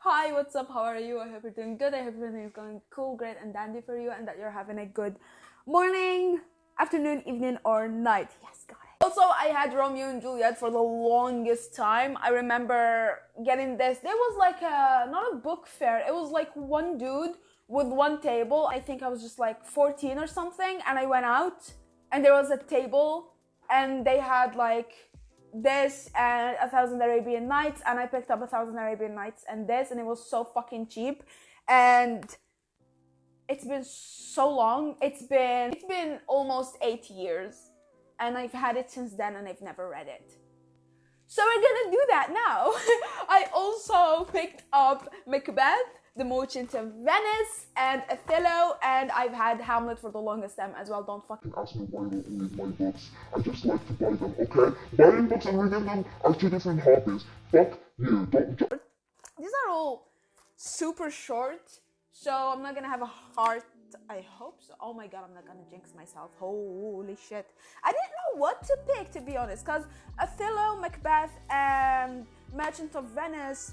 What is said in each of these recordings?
Hi, what's up? How are you? I hope you're doing good. I hope everything is going cool, great, and dandy for you, and that you're having a good morning, afternoon, evening, or night. Yes, got it. Also, I had Romeo and Juliet for the longest time. I remember getting this. There was like not a book fair. It was like one dude with one table. I think I was just like 14 or something, and I went out, and there was a table, and they had like this and 1,000 Arabian Nights, and I picked up 1,000 Arabian Nights and this, and it was so fucking cheap. And it's been so long. It's been almost 8 years, and I've had it since then, and I've never read it. So we're gonna do that now. I also picked up Macbeth, the Merchant of Venice, and Othello, and I've had Hamlet for the longest time as well. Don't fucking ask me why I don't read my books. I just like to buy them, okay? Buying books and reading them are two different hobbies. Fuck you. Don't. These are all super short, so I'm not gonna have a heart. I hope so. Oh my god, I'm not gonna jinx myself. Holy shit. I didn't know what to pick, to be honest, because Othello, Macbeth, and Merchant of Venice,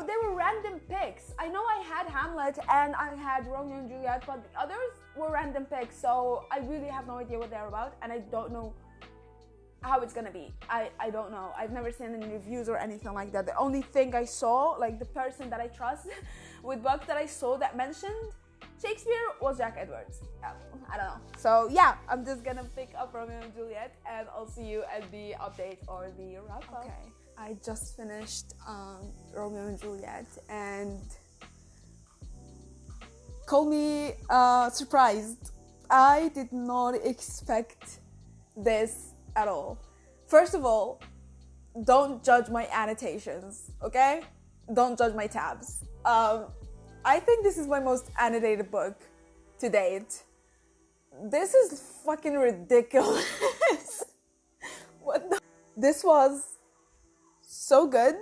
they were random picks. I know I had Hamlet and I had Romeo and Juliet, but the others were random picks, so I really have no idea what they're about, and I don't know how it's gonna be. I don't know. I've never seen any reviews or anything like that. The only thing I saw, like the person that I trust with books that I saw that mentioned Shakespeare was Jack Edwards. I don't know. So yeah, I'm just gonna pick up Romeo and Juliet, and I'll see you at the update or the wrap up. Okay, I just finished Romeo and Juliet, and call me surprised. I did not expect this at all. First of all, don't judge my annotations, okay? Don't judge my tabs. I think this is my most annotated book to date. This is fucking ridiculous. What the? This was so good.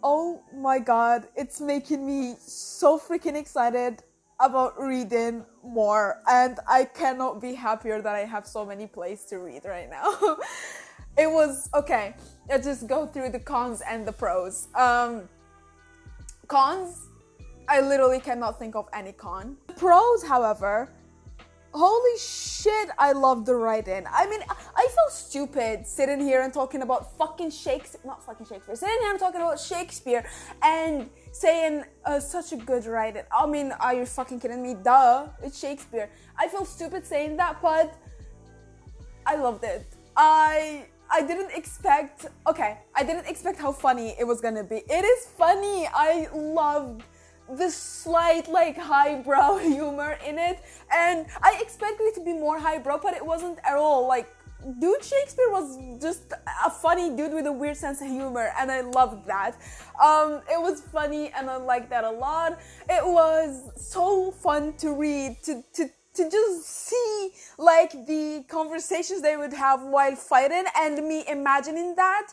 Oh my god, it's making me so freaking excited about reading more, and I cannot be happier that I have so many plays to read right now. It was okay. Let's just go through the cons and the pros. Cons, I literally cannot think of any con. The pros, however, holy shit, I love the writing. I mean, I feel stupid sitting here and talking about fucking Shakespeare, not fucking Shakespeare, sitting here and talking about Shakespeare and saying such a good writing. I mean, are you fucking kidding me? Duh, it's Shakespeare. I feel stupid saying that, but I loved it. I didn't expect, I didn't expect how funny it was gonna be. It is funny. I loved the slight like highbrow humor in it, and I expected it to be more highbrow, but it wasn't at all. Like, dude, Shakespeare was just a funny dude with a weird sense of humor, and I loved that. It was funny, and I liked that a lot. It was so fun to read, to just see like the conversations they would have while fighting, and me imagining that.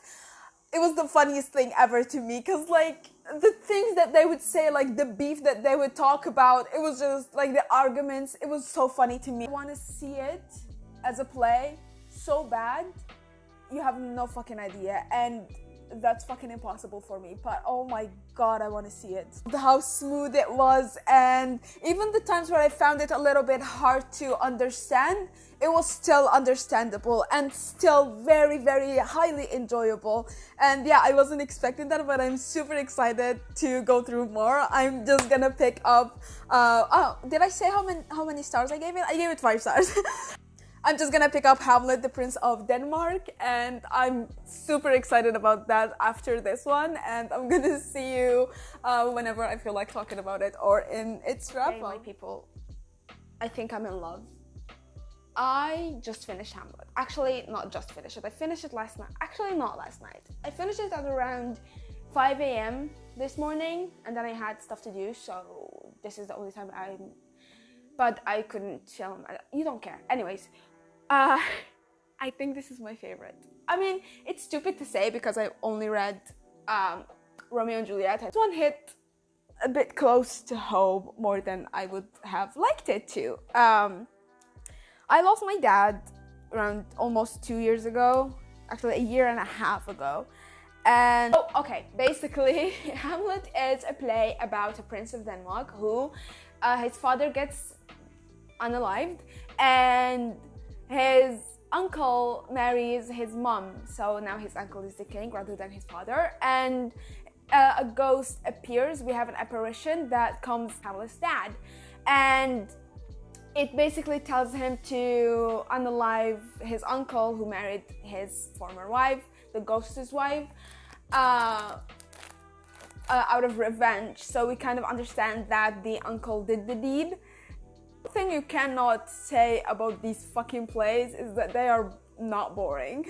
It was the funniest thing ever to me, because like the things that they would say, like the beef that they would talk about, it was just like the arguments, it was so funny to me. I want to see it as a play so bad, you have no fucking idea, and that's fucking impossible for me, but oh my god, I want to see it. How smooth it was, and even the times where I found it a little bit hard to understand, it was still understandable and still very, very highly enjoyable. And yeah, I wasn't expecting that, but I'm super excited to go through more. I'm just gonna pick up did I say how many stars I gave it? I gave it 5 stars. I'm just gonna pick up Hamlet, the Prince of Denmark, and I'm super excited about that after this one, and I'm gonna see you whenever I feel like talking about it or in its wrap up. Hey, my people, I think I'm in love. I just finished Hamlet. Actually, not just finished it. I finished it last night. Actually, not last night. I finished it at around 5 a.m. this morning, and then I had stuff to do, so this is the only time but I couldn't film. You don't care. Anyways, I think this is my favorite. I mean, it's stupid to say because I only read Romeo and Juliet. This one hit a bit close to home more than I would have liked it to. I lost my dad around almost 2 years ago, actually 1.5 years ago, And okay, basically Hamlet is a play about a prince of Denmark who his father gets unalived and his uncle marries his mom, so now his uncle is the king rather than his father, and a ghost appears. We have an apparition that comes Hamlet's dad, and it basically tells him to unalive his uncle who married his former wife, the ghost's wife, out of revenge. So we kind of understand that the uncle did the deed. The thing you cannot say about these fucking plays is that they are not boring.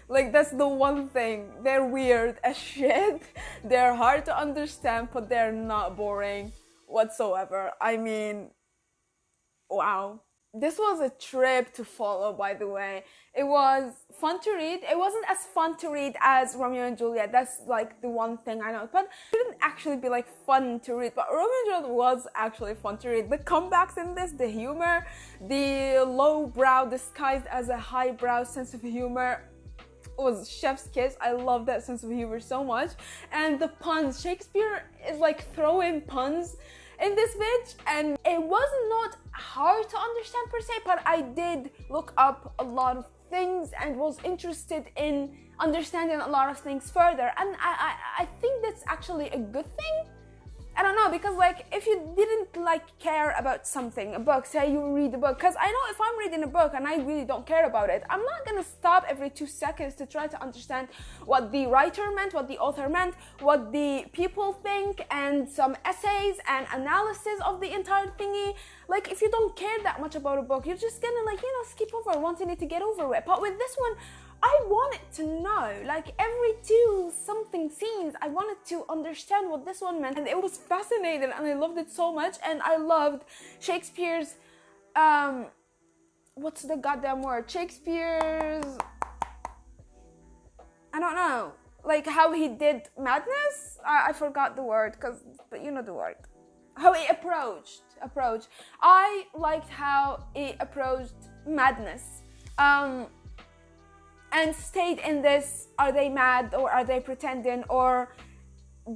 Like, that's the one thing. They're weird as shit. They're hard to understand, but they're not boring whatsoever. I mean, wow. This was a trip to follow, by the way. It was fun to read. It wasn't as fun to read as Romeo and Juliet. That's like the one thing I know. But it didn't actually be like fun to read. But Romeo and Juliet was actually fun to read. The comebacks in this, the humor, the low-brow disguised as a high-brow sense of humor was chef's kiss. I love that sense of humor so much. And the puns. Shakespeare is like throwing puns in this bitch, and it was not hard to understand per se, but I did look up a lot of things and was interested in understanding a lot of things further, and I think that's actually a good thing. I don't know, because like if you didn't like care about something, a book, say you read a book, because I know if I'm reading a book and I really don't care about it, I'm not gonna stop every 2 seconds to try to understand what the writer meant, what the author meant, what the people think, and some essays and analysis of the entire thingy. Like, if you don't care that much about a book, you're just gonna, like, you know, skip over wanting it to get over with. But with this one, I wanted to know, like, every 2 something scenes, I wanted to understand what this one meant, and it was fascinating, and I loved it so much. And I loved Shakespeare's, what's the goddamn word? Shakespeare's, I don't know, like how he did madness? I forgot the word, but you know the word. How he approached. I liked how he approached madness. And stayed in this, are they mad or are they pretending, or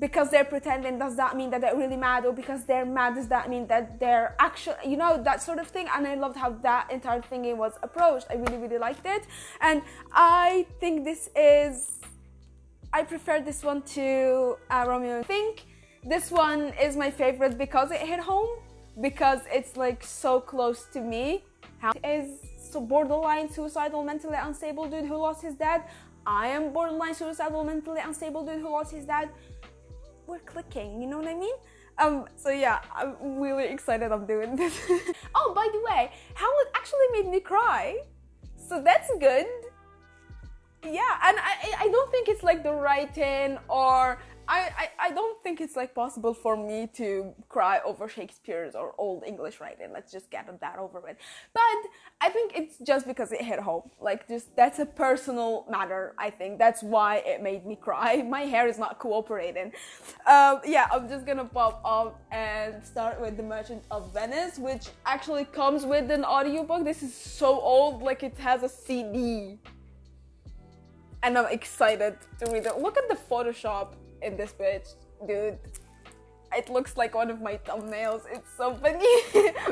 because they're pretending, does that mean that they're really mad, or because they're mad, does that mean that they're actually, you know, that sort of thing. And I loved how that entire thingy was approached. I really, really liked it. And I think I prefer this one to Romeo. I think this one is my favorite because it hit home, because it's like so close to me. How is so borderline suicidal, mentally unstable dude who lost his dad. I am borderline suicidal, mentally unstable dude who lost his dad. We're clicking, you know what I mean? So yeah, I'm really excited I'm doing this. Oh, by the way, Hamlet actually made me cry, so that's good. Yeah, and I don't think it's like the writing, or I don't think it's like possible for me to cry over Shakespeare's or old English writing. Let's just get that over with. But I think it's just because it hit home. Like, just that's a personal matter. I think that's why it made me cry. My hair is not cooperating. Yeah, I'm just gonna pop up and start with The Merchant of Venice, which actually comes with an audiobook. This is so old, like it has a CD. And I'm excited to read it. Look at the Photoshop in this bitch, dude. It looks like one of my thumbnails. It's so funny.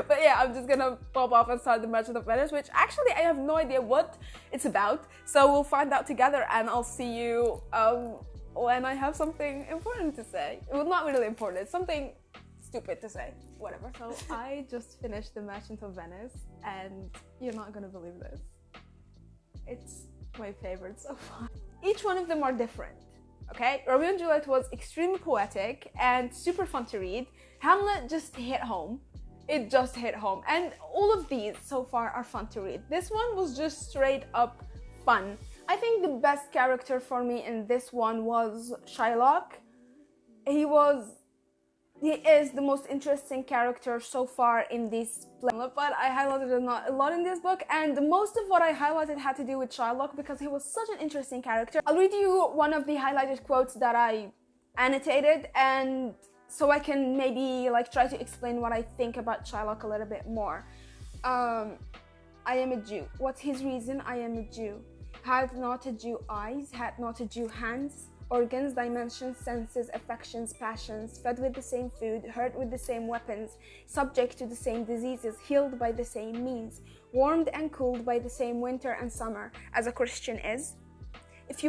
But yeah, I'm just gonna pop off and start The Merchant of Venice, which actually I have no idea what it's about. So we'll find out together, and I'll see you when I have something important to say. Well, not really important, something stupid to say. Whatever. So I just finished The Merchant of Venice, and you're not gonna believe this. It's my favorite so far. Each one of them are different. Okay, Romeo and Juliet was extremely poetic and super fun to read. Hamlet just hit home. It just hit home. And all of these so far are fun to read. This one was just straight up fun. I think the best character for me in this one was Shylock. He is the most interesting character so far in this play, but I highlighted a lot in this book, and most of what I highlighted had to do with Shylock because he was such an interesting character. I'll read you one of the highlighted quotes that I annotated, and so I can maybe like try to explain what I think about Shylock a little bit more. I am a Jew. What's his reason? I am a Jew. Had not a Jew eyes, had not a Jew hands, organs, dimensions, senses, affections, passions, fed with the same food, hurt with the same weapons, subject to the same diseases, healed by the same means, warmed and cooled by the same winter and summer, as a Christian is. If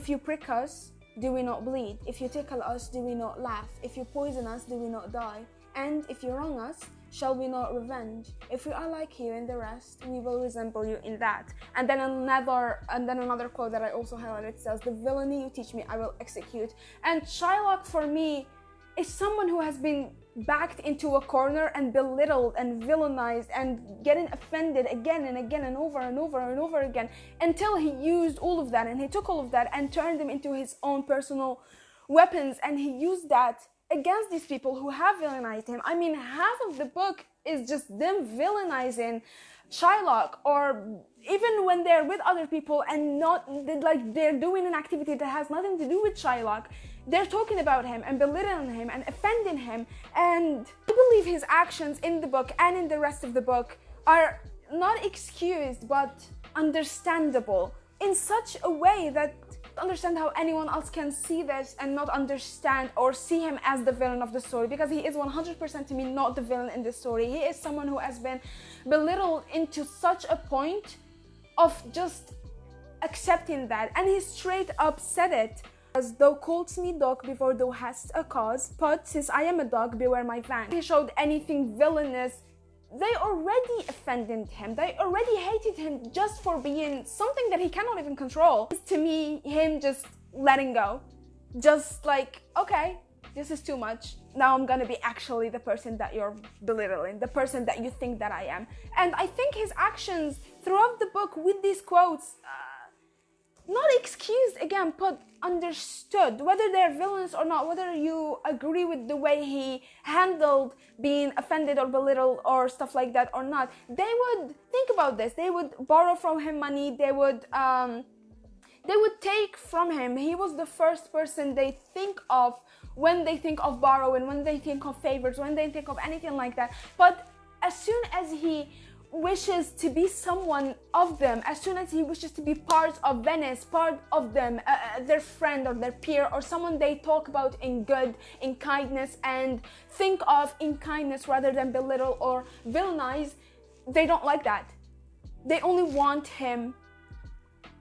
you prick us, do we not bleed? If you tickle us, do we not laugh? If you poison us, do we not die? And if you wrong us, shall we not revenge? If we are like you in the rest, we will resemble you in that. And then another quote that I also highlighted says, the villainy you teach me, I will execute. And Shylock, for me, is someone who has been backed into a corner and belittled and villainized and getting offended again and again and over and over and over again, until he used all of that and he took all of that and turned them into his own personal weapons, and he used that against these people who have villainized him. I mean, half of the book is just them villainizing Shylock, or even when they're with other people and not like they're doing an activity that has nothing to do with Shylock, they're talking about him and belittling him and offending him. And I believe his actions in the book and in the rest of the book are not excused but understandable in such a way that understand how anyone else can see this and not understand or see him as the villain of the story, because he is 100% to me not the villain in this story. He is someone who has been belittled into such a point of just accepting that, and he straight up said it. As thou callest me dog before thou hast a cause, but since I am a dog, beware my van. He showed anything villainous, they already offended him. They already hated him just for being something that he cannot even control. To me, him just letting go. Just like, okay, this is too much. Now I'm gonna be actually the person that you're belittling, the person that you think that I am. And I think his actions throughout the book with these quotes, not excused again, but understood, whether they're villains or not, whether you agree with the way he handled being offended or belittled or stuff like that or not. They would think about this. They would borrow from him money. They would take from him. He was the first person they think of when they think of borrowing, when they think of favors, when they think of anything like that. But as soon as he wishes to be someone of them, as soon as he wishes to be part of Venice, part of them, their friend or their peer or someone they talk about in good, in kindness, and think of in kindness rather than belittle or villainize, they don't like that. They only want him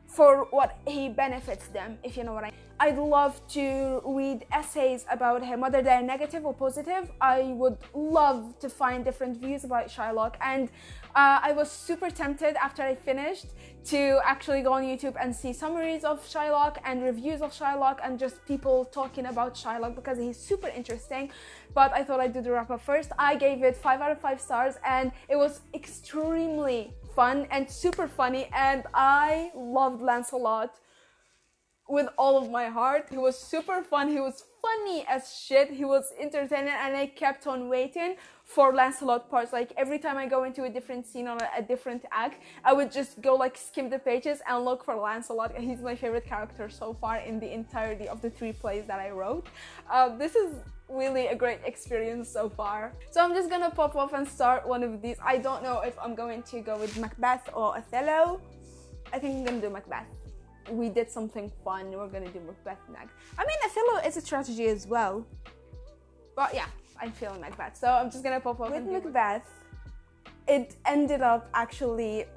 for what he benefits them, if you know what I mean. I'd love to read essays about him, whether they're negative or positive. I would love to find different views about Shylock, and I was super tempted after I finished to actually go on YouTube and see summaries of Shylock and reviews of Shylock and just people talking about Shylock, because he's super interesting. But I thought I'd do the wrap up first. I gave it 5 out of 5 stars, and it was extremely fun and super funny, and I loved Lancelot with all of my heart. He was super fun, he was funny as shit, he was entertaining, and I kept on waiting for Lancelot parts. Like every time I go into a different scene or a different act, I would just go like skim the pages and look for Lancelot. He's my favorite character so far in the entirety of the 3 plays that I wrote. This is really a great experience so far. So I'm just gonna pop off and start one of these. I don't know if I'm going to go with Macbeth or Othello. I think I'm gonna do Macbeth. We did something fun, we're gonna do Macbeth next. I mean, Othello is a tragedy as well, but yeah, I'm feeling Macbeth, so I'm just gonna pop off with Macbeth. It ended up actually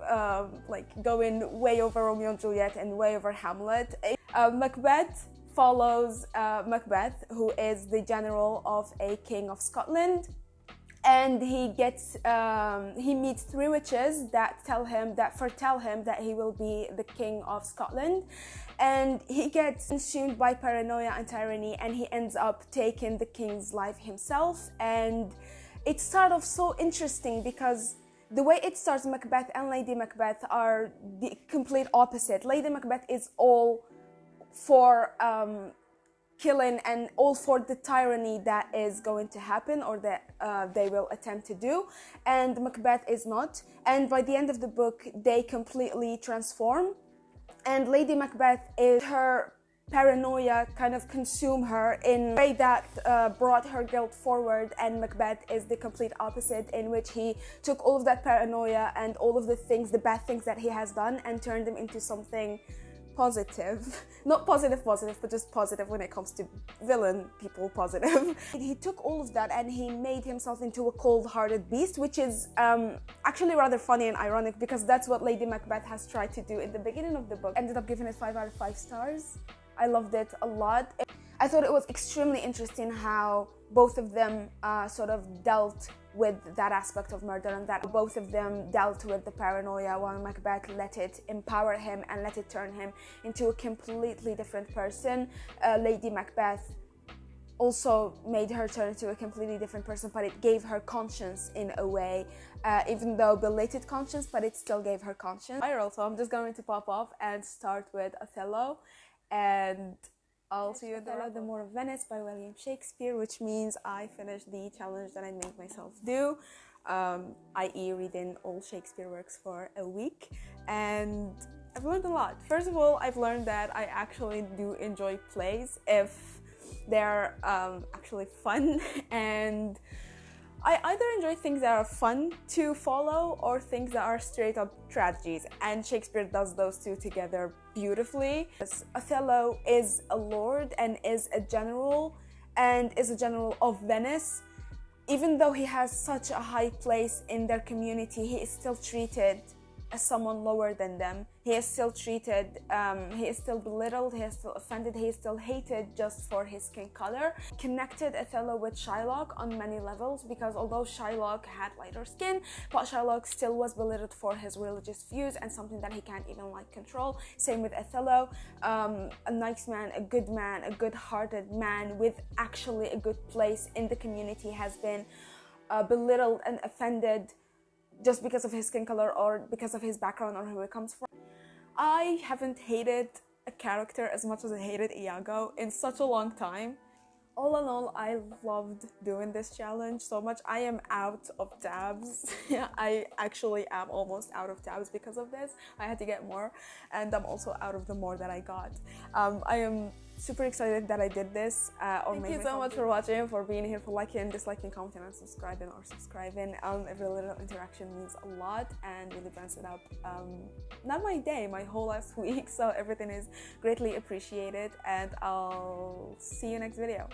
like going way over Romeo and Juliet and way over Hamlet. Macbeth follows Macbeth, who is the general of a king of Scotland, and he meets 3 witches that foretell him that he will be the king of Scotland, and he gets consumed by paranoia and tyranny, and he ends up taking the king's life himself. And it's sort of so interesting because the way it starts, Macbeth and Lady Macbeth are the complete opposite. Lady Macbeth is all for killing and all for the tyranny that is going to happen or that they will attempt to do, and Macbeth is not. And by the end of the book, they completely transform, and Lady Macbeth is her paranoia kind of consume her in a way that brought her guilt forward, and Macbeth is the complete opposite, in which he took all of that paranoia and all of the bad things that he has done, and turned them into something positive. Not positive, but just positive when it comes to villain people positive. He took all of that and he made himself into a cold-hearted beast, which is actually rather funny and ironic because that's what Lady Macbeth has tried to do in the beginning of the book. Ended up giving it 5 out of 5 stars. I loved it a lot. I thought it was extremely interesting how both of them sort of dealt with that aspect of murder, and that both of them dealt with the paranoia while Macbeth let it empower him and let it turn him into a completely different person. Lady Macbeth also made her turn into a completely different person, but it gave her conscience in a way, even though belated conscience, but it still gave her conscience. So I'm just going to pop off and start with Othello, and I'll see you in the More of Venice by William Shakespeare, which means I finished the challenge that I made myself do, i.e. reading all Shakespeare works for a week, and I've learned a lot. First of all, I've learned that I actually do enjoy plays if they're actually fun, and I either enjoy things that are fun to follow or things that are straight up tragedies, and Shakespeare does those two together beautifully. Othello is a lord and is a general of Venice. Even though he has such a high place in their community, he is still treated as someone lower than them. He is still treated, he is still belittled, he is still offended, he is still hated just for his skin color. Connected Othello with Shylock on many levels, because although Shylock had lighter skin, but Shylock still was belittled for his religious views and something that he can't even control. Same with Othello, a nice man, a good-hearted man with actually a good place in the community has been belittled and offended just because of his skin color or because of his background or who he comes from. I haven't hated a character as much as I hated Iago in such a long time. All in all, I loved doing this challenge so much. I am out of tabs. I actually am almost out of tabs because of this. I had to get more, and I'm also out of the more that I got. I am super excited that I did this. Thank you so much for watching, for being here, for liking, disliking, commenting, and subscribing. Every little interaction means a lot and really brightens it up. Not my day, my whole last week. So everything is greatly appreciated, and I'll see you next video.